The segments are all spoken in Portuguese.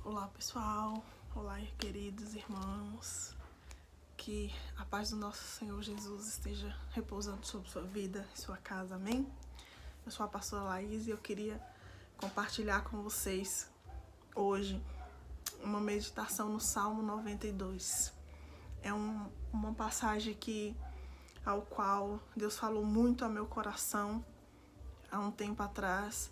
Olá pessoal, olá queridos irmãos, que a paz do nosso Senhor Jesus esteja repousando sobre sua vida e sua casa, amém? Eu sou a pastora Laís e eu queria compartilhar com vocês hoje uma meditação no Salmo 92. É uma passagem ao qual Deus falou muito ao meu coração há um tempo atrás.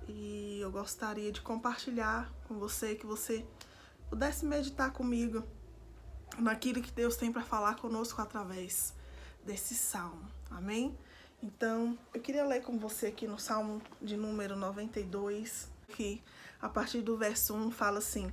E eu gostaria de compartilhar com você, que você pudesse meditar comigo naquilo que Deus tem para falar conosco através desse salmo, amém? Então, eu queria ler com você aqui no Salmo de número 92, que a partir do verso 1 fala assim: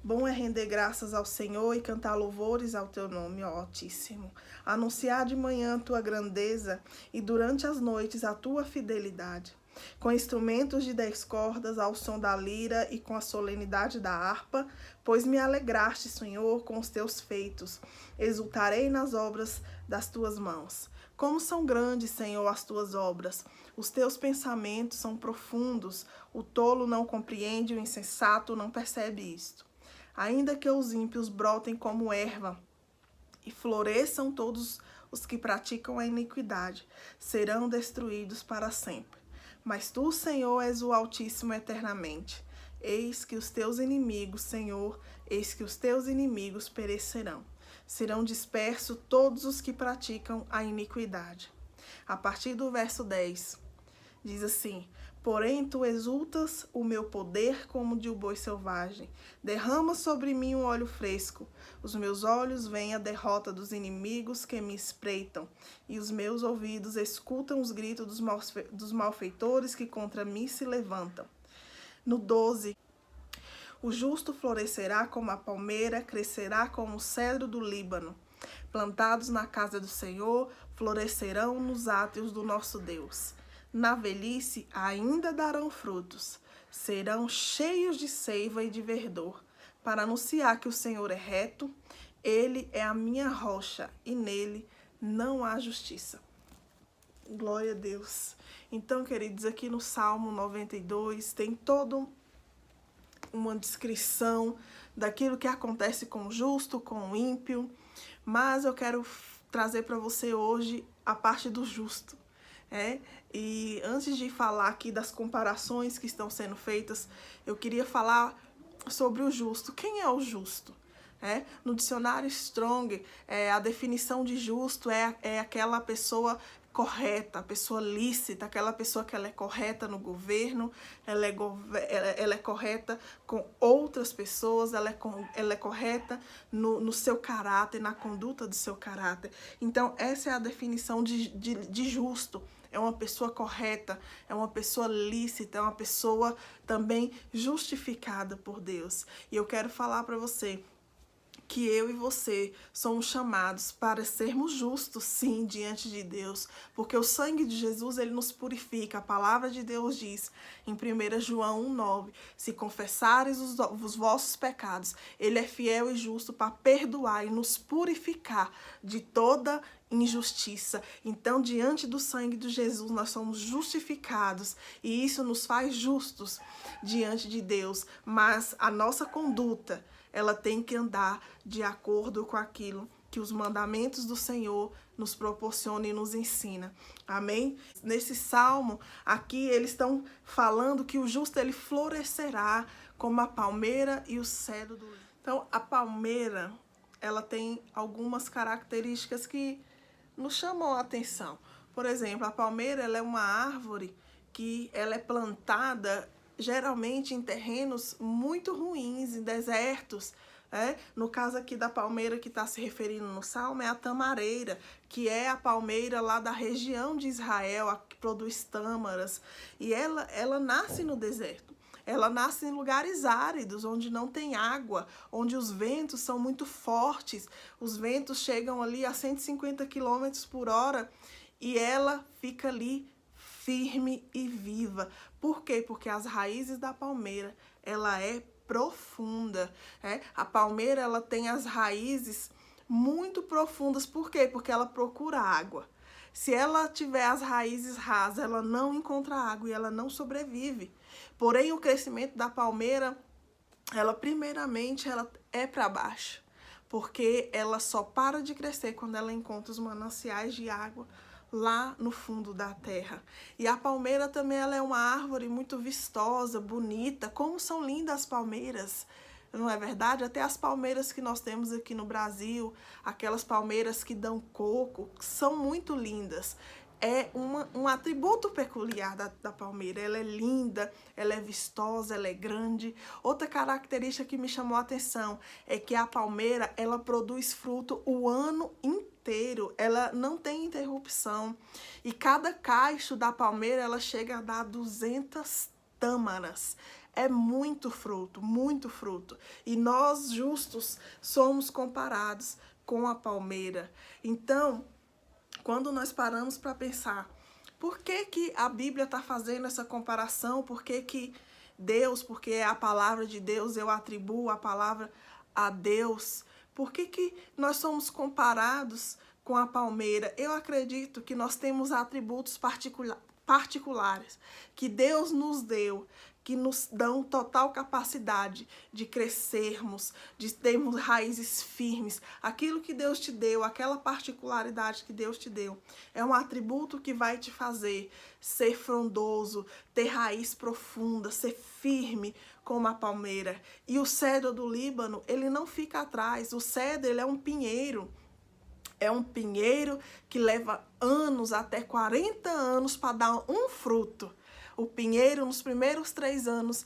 Bom é render graças ao Senhor e cantar louvores ao teu nome, ó Altíssimo. Anunciar de manhã a tua grandeza e durante as noites a tua fidelidade. Com instrumentos de 10 cordas, ao som da lira e com a solenidade da harpa, pois me alegraste, Senhor, com os teus feitos. Exultarei nas obras das tuas mãos. Como são grandes, Senhor, as tuas obras. Os teus pensamentos são profundos. O tolo não compreende, o insensato não percebe isto. Ainda que os ímpios brotem como erva e floresçam todos os que praticam a iniquidade, serão destruídos para sempre. Mas tu, Senhor, és o Altíssimo eternamente. Eis que os teus inimigos, Senhor, eis que os teus inimigos perecerão. Serão dispersos todos os que praticam a iniquidade. A partir do verso 10, diz assim: Porém, tu exultas o meu poder como de um boi selvagem. Derrama sobre mim um óleo fresco. Os meus olhos veem a derrota dos inimigos que me espreitam, e os meus ouvidos escutam os gritos dos malfeitores que contra mim se levantam. No 12, o justo florescerá como a palmeira, crescerá como o cedro do Líbano. Plantados na casa do Senhor, florescerão nos átrios do nosso Deus. Na velhice ainda darão frutos, serão cheios de seiva e de verdor, para anunciar que o Senhor é reto, Ele é a minha rocha e nele não há justiça. Glória a Deus. Então, queridos, aqui no Salmo 92 tem toda uma descrição daquilo que acontece com o justo, com o ímpio, mas eu quero trazer para você hoje a parte do justo. E antes de falar aqui das comparações que estão sendo feitas, eu queria falar sobre o justo. Quem é o justo? No dicionário Strong, a definição de justo é aquela pessoa correta, a pessoa lícita, aquela pessoa que ela é correta no governo, ela é correta com outras pessoas, ela é correta no seu caráter, na conduta do seu caráter. Então, essa é a definição de justo. É uma pessoa correta, é uma pessoa lícita, é uma pessoa também justificada por Deus. E eu quero falar para você que eu e você somos chamados para sermos justos, sim, diante de Deus, porque o sangue de Jesus, ele nos purifica. A palavra de Deus diz em 1 João 1,9, se confessares os vossos pecados, ele é fiel e justo para perdoar e nos purificar de toda injustiça. Então, diante do sangue de Jesus, nós somos justificados e isso nos faz justos diante de Deus, mas a nossa conduta, ela tem que andar de acordo com aquilo que os mandamentos do Senhor nos proporcionam e nos ensina. Amém? Nesse salmo aqui, eles estão falando que o justo, ele florescerá como a palmeira e o cedro do Líbano. Então, a palmeira, ela tem algumas características que nos chamam a atenção. Por exemplo, a palmeira, ela é uma árvore que ela é plantada geralmente em terrenos muito ruins, em desertos. No caso aqui da palmeira que está se referindo no salmo é a tamareira, que é a palmeira lá da região de Israel, a que produz tâmaras, e ela nasce no deserto. Ela nasce em lugares áridos, onde não tem água, onde os ventos são muito fortes, os ventos chegam ali a 150 km por hora, e ela fica ali firme e viva. Por quê? Porque as raízes da palmeira, ela é profunda. A palmeira, ela tem as raízes muito profundas. Por quê? Porque ela procura água. Se ela tiver as raízes rasas, ela não encontra água e ela não sobrevive. Porém, o crescimento da palmeira ela primeiramente ela é para baixo, porque ela só para de crescer quando ela encontra os mananciais de água lá no fundo da terra. E a palmeira também ela é uma árvore muito vistosa, bonita. Como são lindas as palmeiras, não é verdade? Até as palmeiras que nós temos aqui no Brasil, aquelas palmeiras que dão coco, são muito lindas. É um atributo peculiar da palmeira. Ela é linda, ela é vistosa, ela é grande. Outra característica que me chamou a atenção é que a palmeira, ela produz fruto o ano inteiro. Ela não tem interrupção. E cada cacho da palmeira, ela chega a dar 200 tâmaras. É muito fruto, muito fruto. E nós, justos, somos comparados com a palmeira. Então, quando nós paramos para pensar, por que a Bíblia está fazendo essa comparação? Por que Deus, porque é a palavra de Deus, eu atribuo a palavra a Deus? Por que nós somos comparados com a palmeira? Eu acredito que nós temos atributos particulares que Deus nos deu, que nos dão total capacidade de crescermos, de termos raízes firmes. Aquilo que Deus te deu, aquela particularidade que Deus te deu, é um atributo que vai te fazer ser frondoso, ter raiz profunda, ser firme como a palmeira. E o cedro do Líbano, ele não fica atrás. O cedro, ele é um pinheiro. É um pinheiro que leva anos, até 40 anos, para dar um fruto. O pinheiro, nos primeiros 3 anos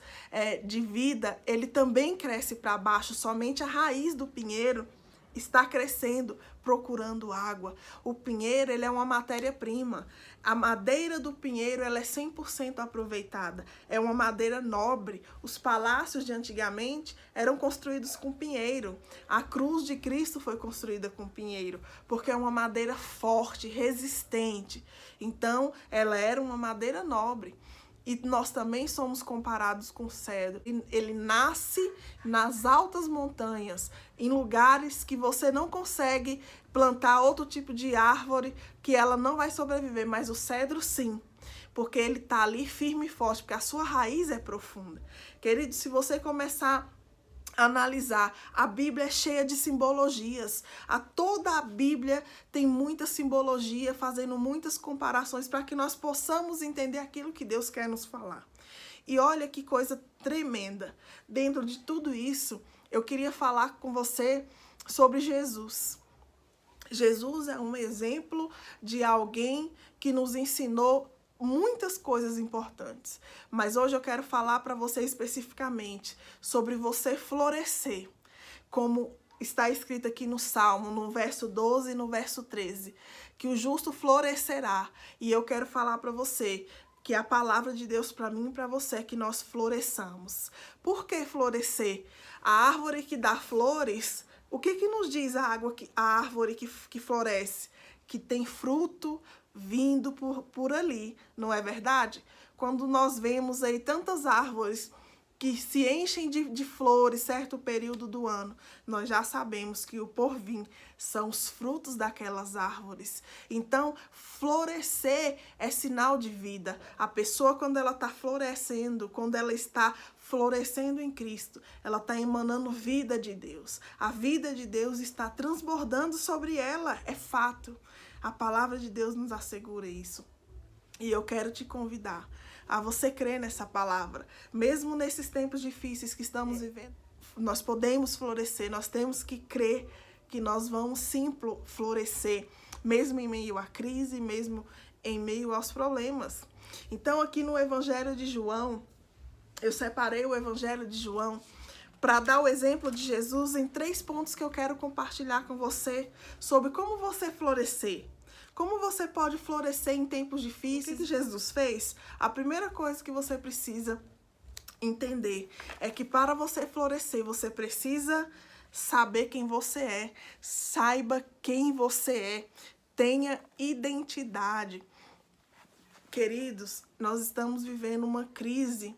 de vida, ele também cresce para baixo. Somente a raiz do pinheiro está crescendo, procurando água. O pinheiro, ele é uma matéria-prima. A madeira do pinheiro, ela é 100% aproveitada. É uma madeira nobre. Os palácios de antigamente eram construídos com pinheiro. A cruz de Cristo foi construída com pinheiro, porque é uma madeira forte, resistente. Então, ela era uma madeira nobre. E nós também somos comparados com o cedro. Ele nasce nas altas montanhas, em lugares que você não consegue plantar outro tipo de árvore, que ela não vai sobreviver, mas o cedro sim, porque ele está ali firme e forte, porque a sua raiz é profunda. Querido, se você começar analisar, a Bíblia é cheia de simbologias. Toda a Bíblia tem muita simbologia, fazendo muitas comparações para que nós possamos entender aquilo que Deus quer nos falar. E olha que coisa tremenda. Dentro de tudo isso, eu queria falar com você sobre Jesus. Jesus é um exemplo de alguém que nos ensinou muitas coisas importantes, mas hoje eu quero falar para você especificamente sobre você florescer, como está escrito aqui no Salmo, no verso 12 e no verso 13, que o justo florescerá. E eu quero falar para você que a palavra de Deus para mim e para você é que nós floresçamos. Por que florescer? A árvore que dá flores, o que nos diz a árvore que floresce? Que tem fruto vindo por ali, não é verdade? Quando nós vemos aí tantas árvores que se enchem de flores certo período do ano, nós já sabemos que o porvir são os frutos daquelas árvores. Então, florescer é sinal de vida. A pessoa, quando ela está florescendo, quando ela está florescendo em Cristo, ela está emanando vida de Deus. A vida de Deus está transbordando sobre ela, é fato. A palavra de Deus nos assegura isso. E eu quero te convidar a você crer nessa palavra. Mesmo nesses tempos difíceis que estamos vivendo, nós podemos florescer, nós temos que crer que nós vamos sim florescer, mesmo em meio à crise, mesmo em meio aos problemas. Então, aqui no Evangelho de João, eu separei o Evangelho de João para dar o exemplo de Jesus em 3 pontos que eu quero compartilhar com você sobre como você florescer. Como você pode florescer em tempos difíceis? O que Jesus fez? A primeira coisa que você precisa entender é que para você florescer, você precisa saber quem você é. Saiba quem você é. Tenha identidade. Queridos, nós estamos vivendo uma crise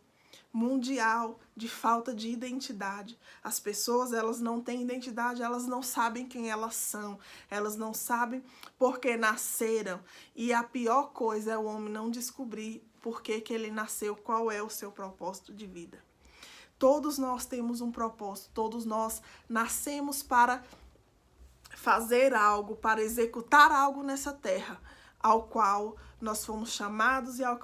mundial de falta de identidade. As pessoas, elas não têm identidade, elas não sabem quem elas são, elas não sabem por que nasceram. E a pior coisa é o homem não descobrir por que ele nasceu, qual é o seu propósito de vida. Todos nós temos um propósito, todos nós nascemos para fazer algo, para executar algo nessa terra, ao qual nós fomos chamados e ao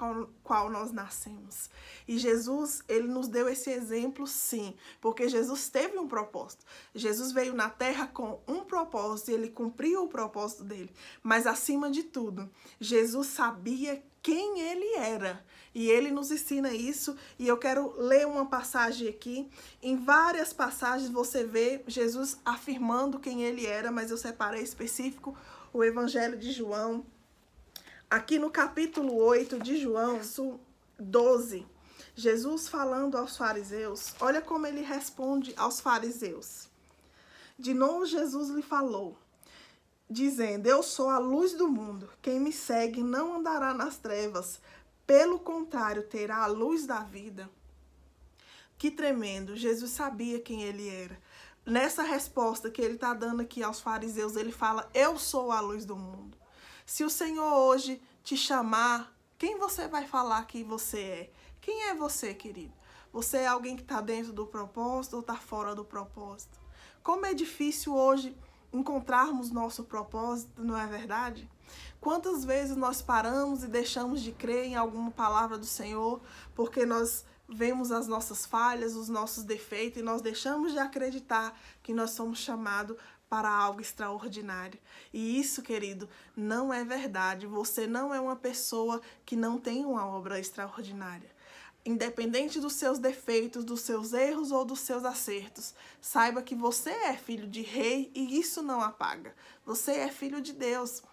qual nós nascemos. E Jesus, ele nos deu esse exemplo, sim, porque Jesus teve um propósito. Jesus veio na terra com um propósito e ele cumpriu o propósito dele. Mas, acima de tudo, Jesus sabia quem ele era. E ele nos ensina isso, e eu quero ler uma passagem aqui. Em várias passagens você vê Jesus afirmando quem ele era, mas eu separei específico o Evangelho de João. Aqui no capítulo 8 de João, verso 12, Jesus falando aos fariseus, olha como ele responde aos fariseus. De novo Jesus lhe falou, dizendo, eu sou a luz do mundo, quem me segue não andará nas trevas, pelo contrário, terá a luz da vida. Que tremendo, Jesus sabia quem ele era. Nessa resposta que ele está dando aqui aos fariseus, ele fala, eu sou a luz do mundo. Se o Senhor hoje te chamar, quem você vai falar que você é? Quem é você, querido? Você é alguém que está dentro do propósito ou está fora do propósito? Como é difícil hoje encontrarmos nosso propósito, não é verdade? Quantas vezes nós paramos e deixamos de crer em alguma palavra do Senhor porque nós vemos as nossas falhas, os nossos defeitos e nós deixamos de acreditar que nós somos chamados para algo extraordinário. E isso, querido, não é verdade. Você não é uma pessoa que não tem uma obra extraordinária. Independente dos seus defeitos, dos seus erros ou dos seus acertos, saiba que você é filho de rei e isso não apaga. Você é filho de Deus.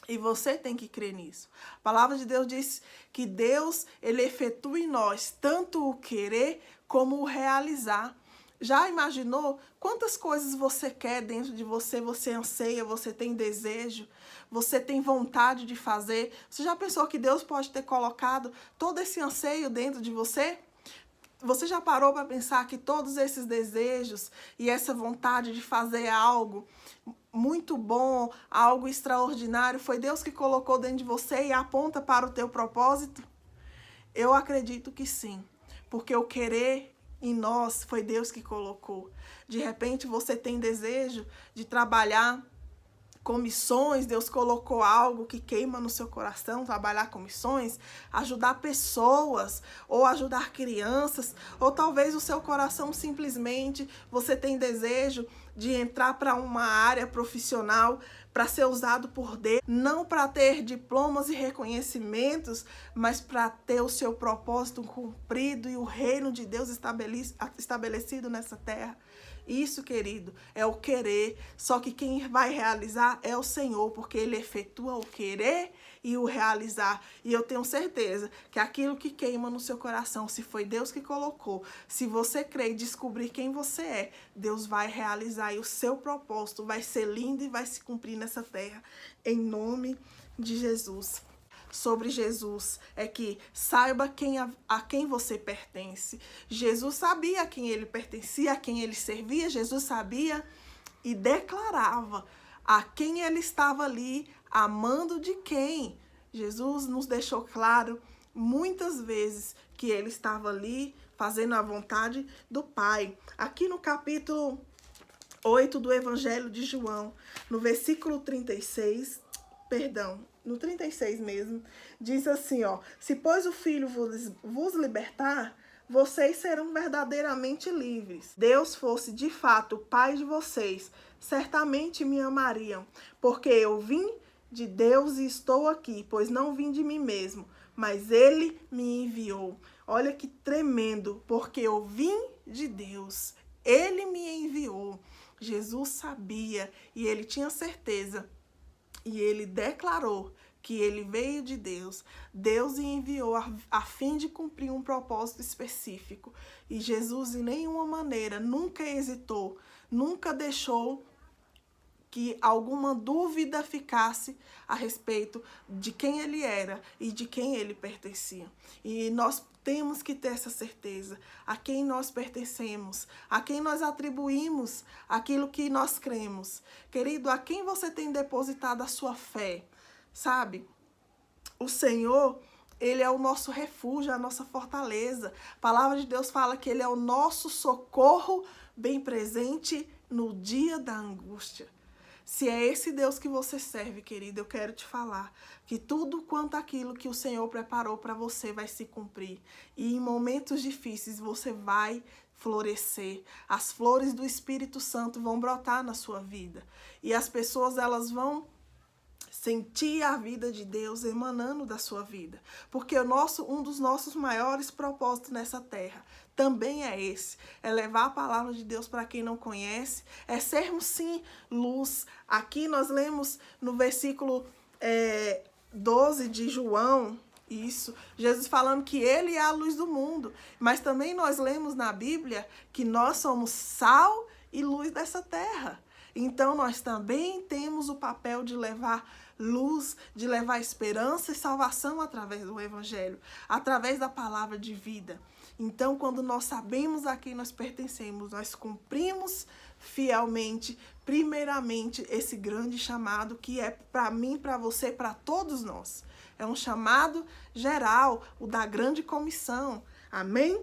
E você tem que crer nisso. A palavra de Deus diz que Deus, ele efetua em nós tanto o querer como o realizar. Já imaginou quantas coisas você quer dentro de você, você anseia, você tem desejo, você tem vontade de fazer? Você já pensou que Deus pode ter colocado todo esse anseio dentro de você? Você já parou para pensar que todos esses desejos e essa vontade de fazer algo muito bom, algo extraordinário, foi Deus que colocou dentro de você e aponta para o teu propósito? Eu acredito que sim, porque o querer em nós foi Deus que colocou. De repente você tem desejo de trabalhar com missões, Deus colocou algo que queima no seu coração, trabalhar com missões, ajudar pessoas, ou ajudar crianças, ou talvez o seu coração simplesmente, você tem desejo de entrar para uma área profissional para ser usado por Deus, não para ter diplomas e reconhecimentos, mas para ter o seu propósito cumprido e o reino de Deus estabelecido nessa terra. Isso, querido, é o querer, só que quem vai realizar é o Senhor, porque Ele efetua o querer e o realizar. E eu tenho certeza que aquilo que queima no seu coração, se foi Deus que colocou, se você crer e descobrir quem você é, Deus vai realizar e o seu propósito vai ser lindo e vai se cumprir nessa terra, em nome de Jesus. Sobre Jesus é que saiba a quem você pertence. Jesus sabia a quem ele pertencia, a quem ele servia. Jesus sabia e declarava a quem ele estava ali, amando de quem. Jesus nos deixou claro muitas vezes que ele estava ali fazendo a vontade do Pai. Aqui no capítulo 8 do Evangelho de João, no versículo 36, no 36 mesmo, diz assim, ó, se pois o Filho vos libertar, vocês serão verdadeiramente livres. Deus fosse de fato o Pai de vocês, certamente me amariam, porque eu vim de Deus e estou aqui, pois não vim de mim mesmo, mas Ele me enviou. Olha que tremendo, porque eu vim de Deus, Ele me enviou. Jesus sabia e ele tinha certeza. E ele declarou que ele veio de Deus. Deus o enviou a fim de cumprir um propósito específico. E Jesus, em nenhuma maneira, nunca hesitou, nunca deixou que alguma dúvida ficasse a respeito de quem ele era e de quem ele pertencia. E nós temos que ter essa certeza, a quem nós pertencemos, a quem nós atribuímos aquilo que nós cremos. Querido, a quem você tem depositado a sua fé, sabe? O Senhor, Ele é o nosso refúgio, a nossa fortaleza. A palavra de Deus fala que Ele é o nosso socorro bem presente no dia da angústia. Se é esse Deus que você serve, querido, eu quero te falar que tudo quanto aquilo que o Senhor preparou para você vai se cumprir. E em momentos difíceis você vai florescer. As flores do Espírito Santo vão brotar na sua vida. E as pessoas, elas vão sentir a vida de Deus emanando da sua vida. Porque um dos nossos maiores propósitos nessa terra também é esse. É levar a palavra de Deus para quem não conhece. É sermos, sim, luz. Aqui nós lemos no versículo 12 de João, isso, Jesus falando que Ele é a luz do mundo. Mas também nós lemos na Bíblia que nós somos sal e luz dessa terra. Então nós também temos o papel de levar luz, de levar esperança e salvação através do Evangelho, através da palavra de vida. Então, quando nós sabemos a quem nós pertencemos, nós cumprimos fielmente, primeiramente, esse grande chamado que é para mim, para você, para todos nós. É um chamado geral, o da grande comissão. Amém?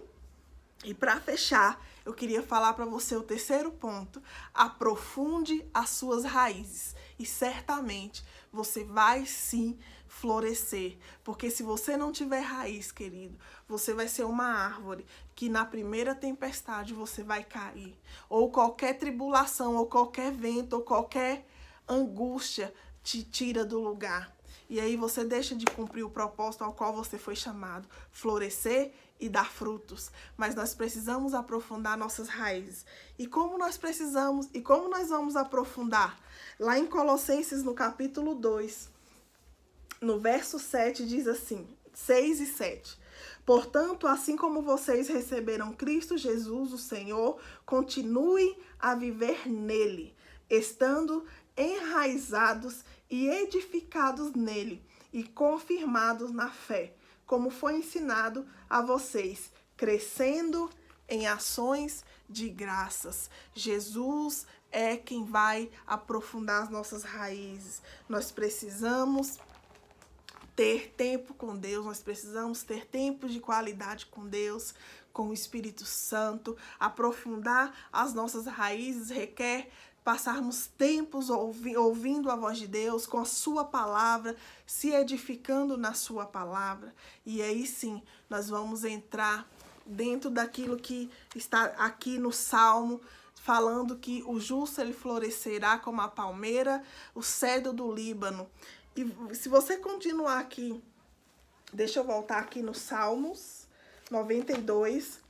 E para fechar, eu queria falar para você o terceiro ponto. Aprofunde as suas raízes e certamente você vai sim florescer. Porque se você não tiver raiz, querido, você vai ser uma árvore que na primeira tempestade você vai cair. Ou qualquer tribulação, ou qualquer vento, ou qualquer angústia te tira do lugar. E aí você deixa de cumprir o propósito ao qual você foi chamado, florescer e dar frutos. Mas nós precisamos aprofundar nossas raízes. E como nós precisamos, e como nós vamos aprofundar? Lá em Colossenses, no capítulo 2, no verso 7, diz assim, 6 e 7. Portanto, assim como vocês receberam Cristo Jesus, o Senhor, continuem a viver nele, estando enraizados e edificados nele e confirmados na fé, como foi ensinado a vocês, crescendo em ações de graças. Jesus é quem vai aprofundar as nossas raízes. Nós precisamos ter tempo com Deus, nós precisamos ter tempo de qualidade com Deus, com o Espírito Santo. Aprofundar as nossas raízes requer passarmos tempos ouvindo a voz de Deus, com a sua palavra, se edificando na sua palavra. E aí sim, nós vamos entrar dentro daquilo que está aqui no Salmo, falando que o justo ele florescerá como a palmeira, o cedro do Líbano. E se você continuar aqui, deixa eu voltar aqui no Salmos 92,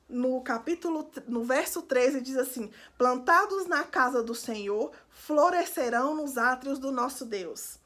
no verso 13 diz assim, plantados na casa do Senhor, florescerão nos átrios do nosso Deus.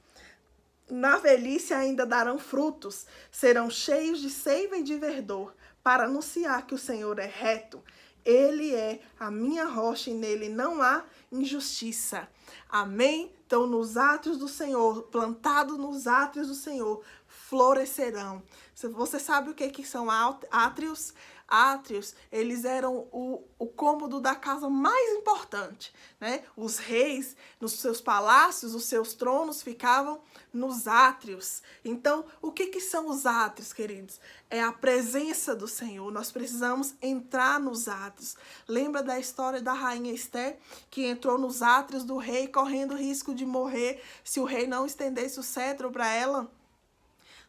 Na velhice ainda darão frutos, serão cheios de seiva e de verdor, para anunciar que o Senhor é reto. Ele é a minha rocha e nele não há injustiça. Amém? Então, nos átrios do Senhor, plantados nos átrios do Senhor, florescerão. Você sabe o que são átrios? Átrios, eles eram o cômodo da casa mais importante, né? Os reis, nos seus palácios, os seus tronos ficavam nos átrios. Então, o que são os átrios, queridos? É a presença do Senhor. Nós precisamos entrar nos átrios. Lembra da história da rainha Esté, que entrou nos átrios do rei, correndo risco de morrer se o rei não estendesse o cetro para ela?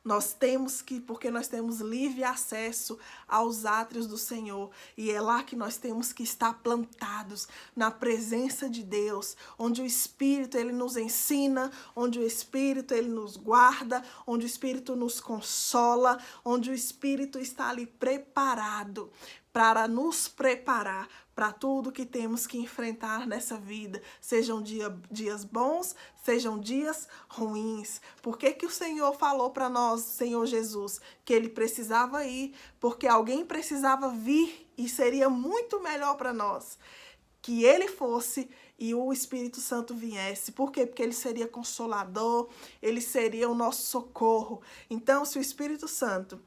Nós temos que, porque nós temos livre acesso aos átrios do Senhor. E é lá que nós temos que estar plantados, na presença de Deus, onde o Espírito, ele nos ensina, onde o Espírito, ele nos guarda, onde o Espírito nos consola, onde o Espírito está ali preparado para nos preparar para tudo que temos que enfrentar nessa vida, sejam dias bons, sejam dias ruins. Por que o Senhor falou para nós, Senhor Jesus, que Ele precisava ir? Porque alguém precisava vir e seria muito melhor para nós que Ele fosse e o Espírito Santo viesse. Por quê? Porque Ele seria consolador, Ele seria o nosso socorro. Então, se o Espírito Santo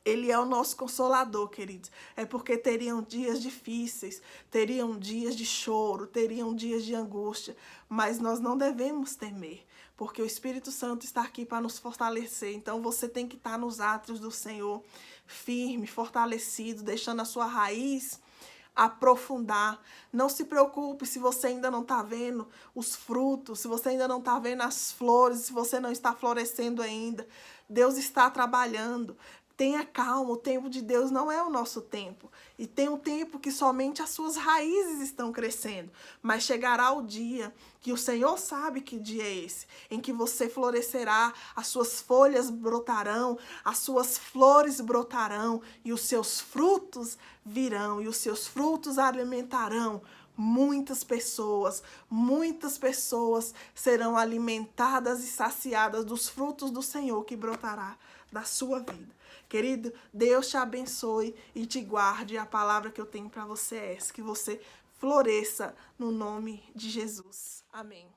Ele é o nosso consolador, queridos. É porque teriam dias difíceis, teriam dias de choro, teriam dias de angústia. Mas nós não devemos temer, porque o Espírito Santo está aqui para nos fortalecer. Então você tem que estar nos átrios do Senhor, firme, fortalecido, deixando a sua raiz aprofundar. Não se preocupe se você ainda não está vendo os frutos, se você ainda não está vendo as flores, se você não está florescendo ainda. Deus está trabalhando. Tenha calma, o tempo de Deus não é o nosso tempo. E tem um tempo que somente as suas raízes estão crescendo. Mas chegará o dia que o Senhor sabe que dia é esse, em que você florescerá, as suas folhas brotarão, as suas flores brotarão e os seus frutos virão e os seus frutos alimentarão muitas pessoas serão alimentadas e saciadas dos frutos do Senhor que brotará da sua vida. Querido, Deus te abençoe e te guarde. A palavra que eu tenho para você é essa, que você floresça no nome de Jesus. Amém.